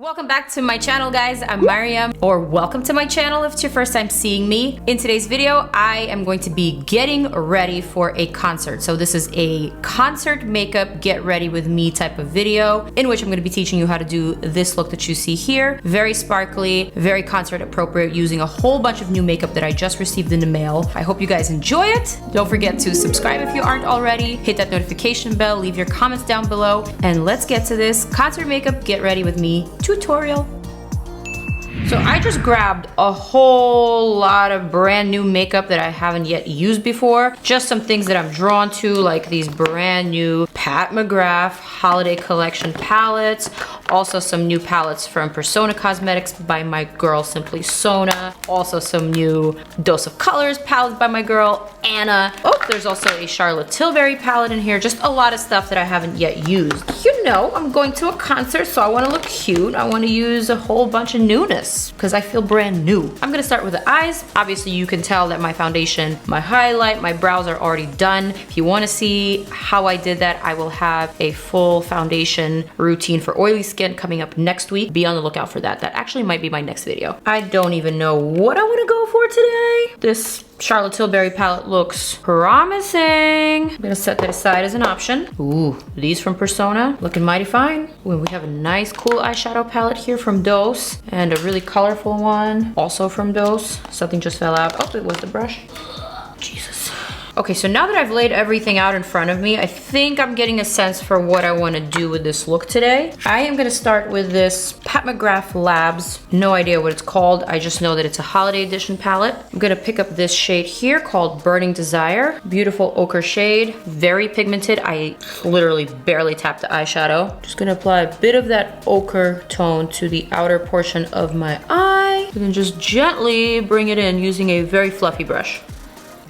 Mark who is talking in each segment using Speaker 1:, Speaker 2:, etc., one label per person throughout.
Speaker 1: Welcome back to my channel, guys. I'm Maryam, or welcome to my channel if it's your first time seeing me. In today's video, I am going to be getting ready for a concert. So this is a concert makeup get ready with me type of video in which I'm going to be teaching you how to do this look that you see here. Very sparkly, very concert appropriate, using a whole bunch of new makeup that I just received in the mail. I hope you guys enjoy it. Don't forget to subscribe if you aren't already. Hit that notification bell, leave your comments down below, and let's get to this concert makeup get ready with me tutorial. So I just grabbed a whole lot of brand new makeup that I haven't yet used before. Just some things that I'm drawn to, like these brand new Pat McGrath holiday collection palettes. Also some new palettes from Persona Cosmetics by my girl Simply Sona. Also some new Dose of Colors palettes by my girl Anna. Oh, there's also a Charlotte Tilbury palette in here. Just a lot of stuff that I haven't yet used. You know, I'm going to a concert, so I want to look cute. I want to use a whole bunch of newness because I feel brand new. I'm gonna start with the eyes. Obviously you can tell that my foundation, my highlight, my brows are already done. If you want to see how I did that, I will have a full foundation routine for oily skin coming up next week. Be on the lookout for that. That actually might be my next video. I don't even know what I want to go for today. This Charlotte Tilbury palette looks promising. I'm gonna set that aside as an option. Ooh, these from Persona, looking mighty fine. Ooh, we have a nice cool eyeshadow palette here from Dose, and a really colorful one, also from Dose. Something just fell out. Oh, it was the brush. Jesus. Okay, so now that I've laid everything out in front of me, I think I'm getting a sense for what I want to do with this look today. I am going to start with this Pat McGrath Labs. No idea what it's called. I just know that it's a holiday edition palette. I'm going to pick up this shade here called Burning Desire. Beautiful ochre shade, very pigmented. I literally barely tapped the eyeshadow. Just going to apply a bit of that ochre tone to the outer portion of my eye. And then just gently bring it in using a very fluffy brush.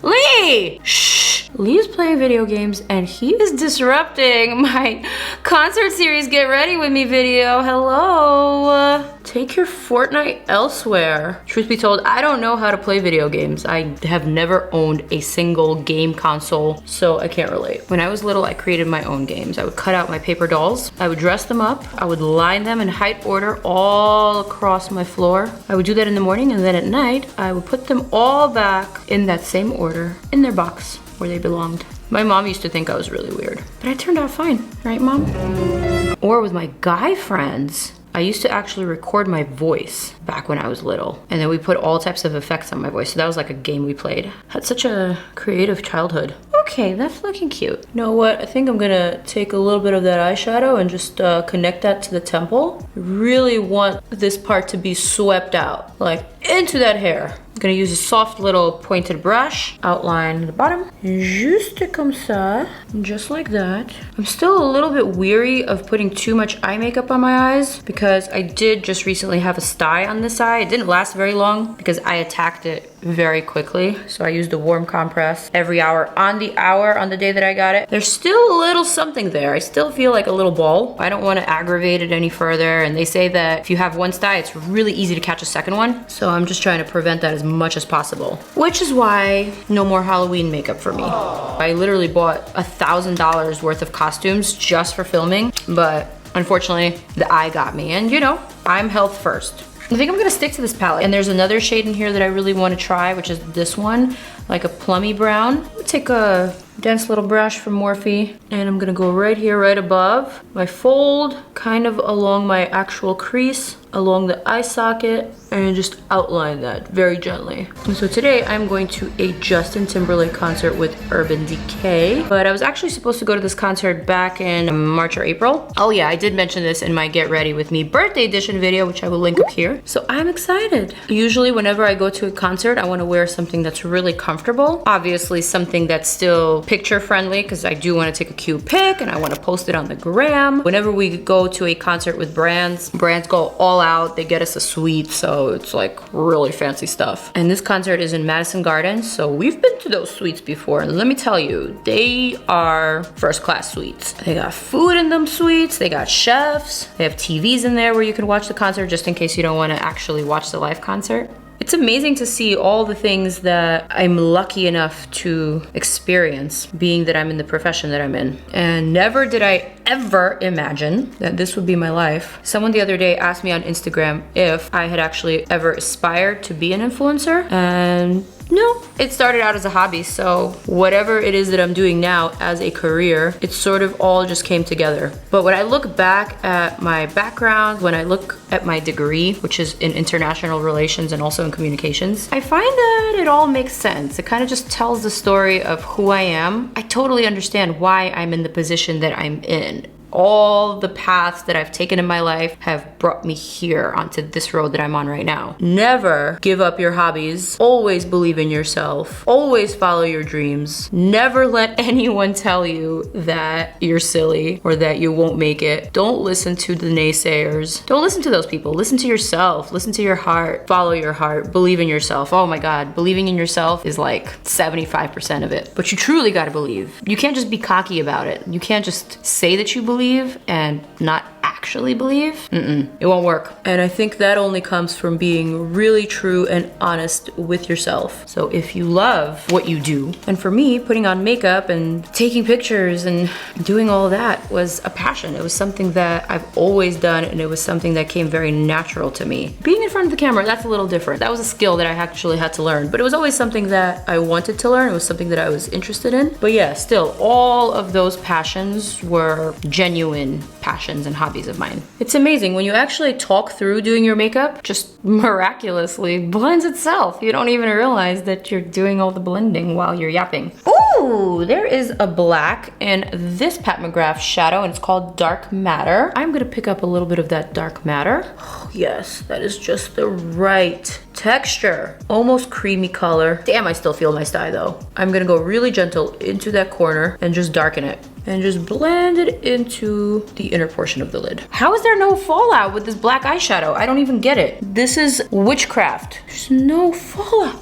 Speaker 1: Lee! Shh! Lee is playing video games and he is disrupting my concert series Get Ready With Me video. Hello! Take your Fortnite elsewhere. Truth be told, I don't know how to play video games. I have never owned a single game console, so I can't relate. When I was little, I created my own games. I would cut out my paper dolls. I would dress them up. I would line them in height order all across my floor. I would do that in the morning, and then at night, I would put them all back in that same order in their box where they belonged. My mom used to think I was really weird, but I turned out fine, right, Mom? Or with my guy friends, I used to actually record my voice back when I was little, and then we put all types of effects on my voice. So that was like a game we played. Had such a creative childhood. Okay, that's looking cute. You know what? I think I'm gonna take a little bit of that eyeshadow and just connect that to the temple. I really want this part to be swept out, like into that hair. I'm gonna use a soft little pointed brush, outline the bottom, juste comme ça, just like that. I'm still a little bit weary of putting too much eye makeup on my eyes because I did just recently have a sty on this eye. It didn't last very long because I attacked it very quickly. So I used a warm compress every hour on the day that I got it. There's still a little something there. I still feel like a little ball. I don't want to aggravate it any further. And they say that if you have one sty, it's really easy to catch a second one. So I'm just trying to prevent that as much as possible. Which is why no more Halloween makeup for me. I literally bought $1,000 worth of costumes just for filming, but unfortunately the eye got me, and you know, I'm health first. I think I'm gonna stick to this palette. And there's another shade in here that I really want to try, which is this one, like a plummy brown. I'm gonna take a dense little brush from Morphe, and I'm gonna go right here, right above my fold, kind of along my actual crease, along the eye socket, and just outline that very gently. And so today I'm going to a Justin Timberlake concert with Urban Decay, but I was actually supposed to go to this concert back in March or April. Oh yeah, I did mention this in my Get Ready With Me birthday edition video, which I will link up here. So I'm excited. Usually whenever I go to a concert, I want to wear something that's really comfortable. Obviously something that's still picture friendly, because I do want to take a cute pic and I want to post it on the gram. Whenever we go to a concert with brands go all out. They get us a suite, so it's like really fancy stuff. And this concert is in Madison Gardens, so we've been to those suites before, and let me tell you, they are first class suites. They got food in them suites, they got chefs, they have TVs in there where you can watch the concert just in case you don't want to actually watch the live concert. It's amazing to see all the things that I'm lucky enough to experience, being that I'm in the profession that I'm in. And never did I ever imagine that this would be my life. Someone the other day asked me on Instagram if I had actually ever aspired to be an influencer, and no, it started out as a hobby. So whatever it is that I'm doing now as a career, it sort of all just came together. But when I look back at my background, when I look at my degree, which is in international relations and also in communications, I find that it all makes sense. It kind of just tells the story of who I am. I totally understand why I'm in the position that I'm in. All the paths that I've taken in my life have brought me here onto this road that I'm on right now. Never give up your hobbies. Always believe in yourself. Always follow your dreams. Never let anyone tell you that you're silly or that you won't make it. Don't listen to the naysayers. Don't listen to those people. Listen to yourself. Listen to your heart. Follow your heart. Believe in yourself. Oh my God, believing in yourself is like 75% of it. But you truly gotta believe. You can't just be cocky about it. You can't just say that you believe and not actually believe. It won't work. And I think that only comes from being really true and honest with yourself. So if you love what you do, and for me, putting on makeup and taking pictures and doing all that was a passion. It was something that I've always done, and it was something that came very natural to me. Being in front of the camera, that's a little different. That was a skill that I actually had to learn, but it was always something that I wanted to learn. It was something that I was interested in. But yeah, still, all of those passions were genuine passions and hobbies of mine. It's amazing when you actually talk through doing your makeup, just miraculously blends itself. You don't even realize that you're doing all the blending while you're yapping. Ooh, there is a black in this Pat McGrath shadow, and it's called Dark Matter. I'm gonna pick up a little bit of that dark matter. Oh, yes, that is just the right texture. Almost creamy color. Damn, I still feel my style though. I'm gonna go really gentle into that corner and just darken it. And just blend it into the inner portion of the lid. How is there no fallout with this black eyeshadow? I don't even get it. This is witchcraft. There's no fallout.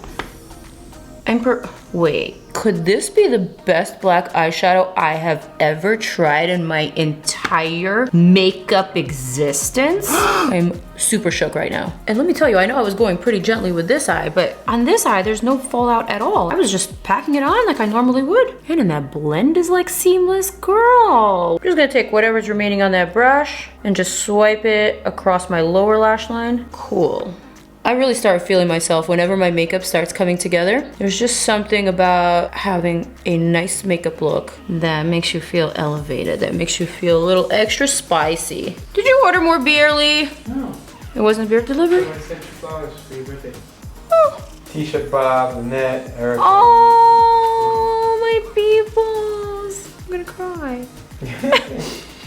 Speaker 1: Wait, could this be the best black eyeshadow I have ever tried in my entire makeup existence? I'm super shook right now. And let me tell you, I know I was going pretty gently with this eye, but on this eye, there's no fallout at all. I was just packing it on like I normally would. And that blend is like seamless, girl. I'm just gonna take whatever's remaining on that brush and just swipe it across my lower lash line. Cool. I really start feeling myself whenever my makeup starts coming together. There's just something about having a nice makeup look that makes you feel elevated, that makes you feel a little extra spicy. Did you order more beer, Lee?
Speaker 2: No.
Speaker 1: It wasn't beer delivery?
Speaker 2: I sent you flowers for your birthday.
Speaker 1: Oh.
Speaker 2: T-shirt Bob, Annette, Eric.
Speaker 1: Oh, my peoples. I'm gonna cry.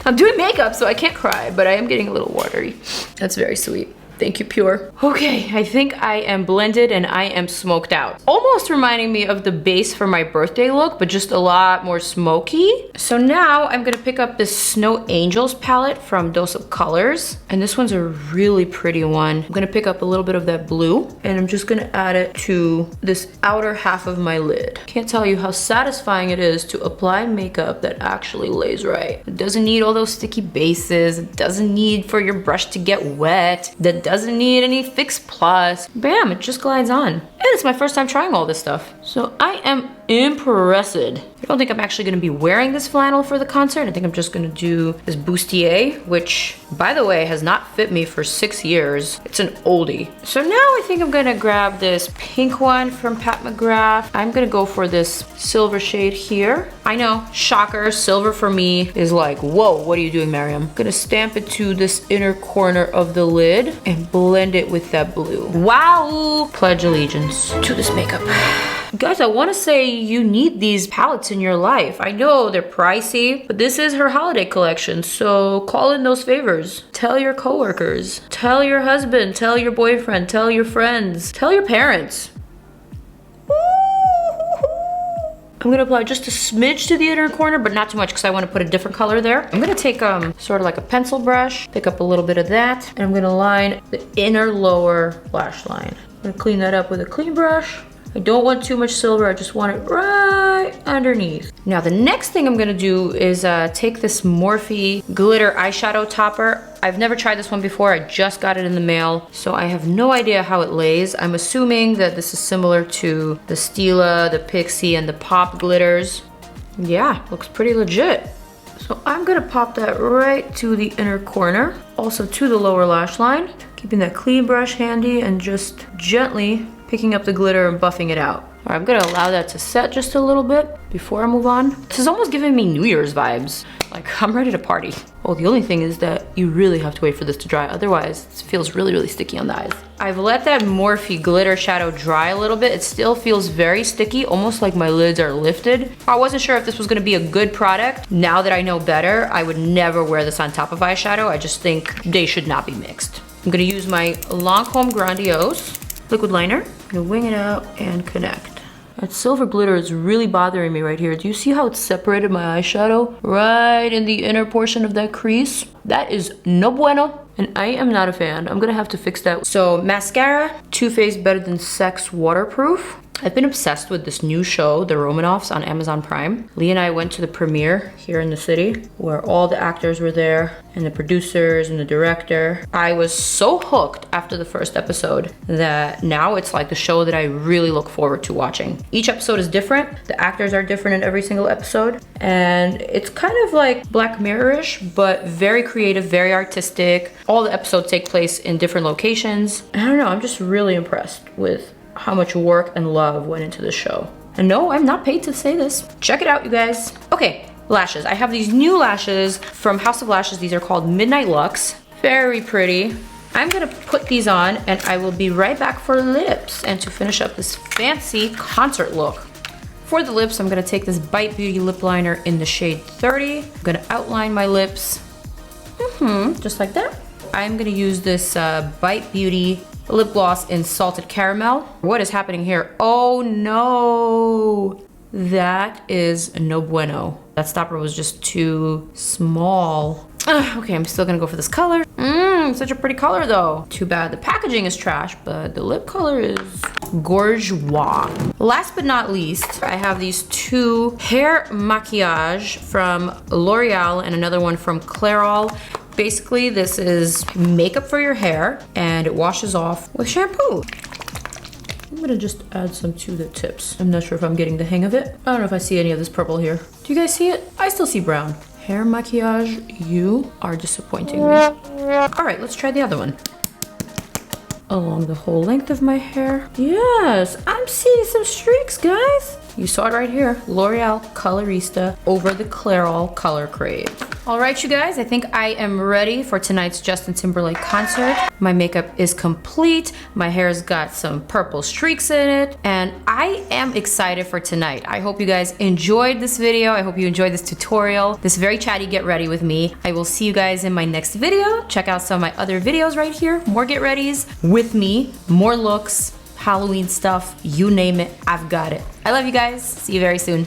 Speaker 1: I'm doing makeup, so I can't cry, but I am getting a little watery. That's very sweet. Thank you, Pure. Okay, I think I am blended and I am smoked out. Almost reminding me of the base for my birthday look, but just a lot more smoky. So now I'm gonna pick up this Snow Angels palette from Dose of Colors. And this one's a really pretty one. I'm gonna pick up a little bit of that blue and I'm just gonna add it to this outer half of my lid. Can't tell you how satisfying it is to apply makeup that actually lays right. It doesn't need all those sticky bases. It doesn't need for your brush to get wet. That doesn't need any Fix Plus. Bam, it just glides on. And it's my first time trying all this stuff. So I am impressed. I don't think I'm actually gonna be wearing this flannel for the concert. I think I'm just gonna do this bustier, which, by the way, has not fit me for 6 years. It's an oldie. So now I think I'm gonna grab this pink one from Pat McGrath. I'm gonna go for this silver shade here. I know, shocker, silver for me is like, whoa, what are you doing, Maryam? I'm gonna stamp it to this inner corner of the lid and blend it with that blue. Wow! Pledge allegiance to this makeup. Guys, I want to say you need these palettes in your life. I know they're pricey, but this is her holiday collection, so call in those favors. Tell your coworkers, tell your husband, tell your boyfriend, tell your friends, tell your parents. I'm gonna apply just a smidge to the inner corner, but not too much because I want to put a different color there. I'm gonna take sort of like a pencil brush, pick up a little bit of that, and I'm gonna line the inner lower lash line. I'm gonna clean that up with a clean brush. I don't want too much silver, I just want it right underneath. Now the next thing I'm gonna do is take this Morphe glitter eyeshadow topper. I've never tried this one before, I just got it in the mail, so I have no idea how it lays. I'm assuming that this is similar to the Stila, the Pixie, and the Pop glitters. Yeah, looks pretty legit. So I'm gonna pop that right to the inner corner, also to the lower lash line, keeping that clean brush handy and just gently picking up the glitter and buffing it out. All right, I'm gonna allow that to set just a little bit before I move on. This is almost giving me New Year's vibes. Like, I'm ready to party. Oh, the only thing is that you really have to wait for this to dry. Otherwise, it feels really, really sticky on the eyes. I've let that Morphe glitter shadow dry a little bit. It still feels very sticky, almost like my lids are lifted. I wasn't sure if this was gonna be a good product. Now that I know better, I would never wear this on top of eyeshadow. I just think they should not be mixed. I'm gonna use my LANCOME Grandiose liquid liner. I'm gonna wing it out and connect. That silver glitter is really bothering me right here. Do you see how it's separated my eyeshadow? Right in the inner portion of that crease. That is no bueno. And I am not a fan. I'm gonna have to fix that. So mascara, Too Faced Better Than Sex Waterproof. I've been obsessed with this new show, The Romanoffs, on Amazon Prime. Lee and I went to the premiere here in the city where all the actors were there and the producers and the director. I was so hooked after the first episode that now it's like the show that I really look forward to watching. Each episode is different. The actors are different in every single episode. And it's kind of like Black Mirror-ish, but very creative, very artistic. All the episodes take place in different locations. I don't know, I'm just really impressed with how much work and love went into this show. And no, I'm not paid to say this. Check it out, you guys. Okay, lashes. I have these new lashes from House of Lashes. These are called Midnight Luxe. Very pretty. I'm gonna put these on and I will be right back for lips and to finish up this fancy concert look. For the lips, I'm gonna take this Bite Beauty lip liner in the shade 30. I'm gonna outline my lips, just like that. I'm gonna use this Bite Beauty lip gloss in Salted Caramel. What is happening here? Oh no! That is no bueno. That stopper was just too small. Okay, I'm still gonna go for this color. Such a pretty color though. Too bad the packaging is trash, but the lip color is gorgeous. Last but not least, I have these two hair maquillage from L'Oreal and another one from Clairol. Basically, this is makeup for your hair and it washes off with shampoo. I'm gonna just add some to the tips. I'm not sure if I'm getting the hang of it. I don't know if I see any of this purple here. Do you guys see it? I still see brown. Hair maquillage, you are disappointing me. All right, let's try the other one. Along the whole length of my hair. Yes, I'm seeing some streaks, guys. You saw it right here. L'Oreal Colorista over the Clairol Color Crave. All right, you guys, I think I am ready for tonight's Justin Timberlake concert. My makeup is complete. My hair's got some purple streaks in it, and I am excited for tonight. I hope you guys enjoyed this video. I hope you enjoyed this tutorial, this very chatty get ready with me. I will see you guys in my next video. Check out some of my other videos right here. More get readies with me, more looks, Halloween stuff, you name it, I've got it. I love you guys. See you very soon.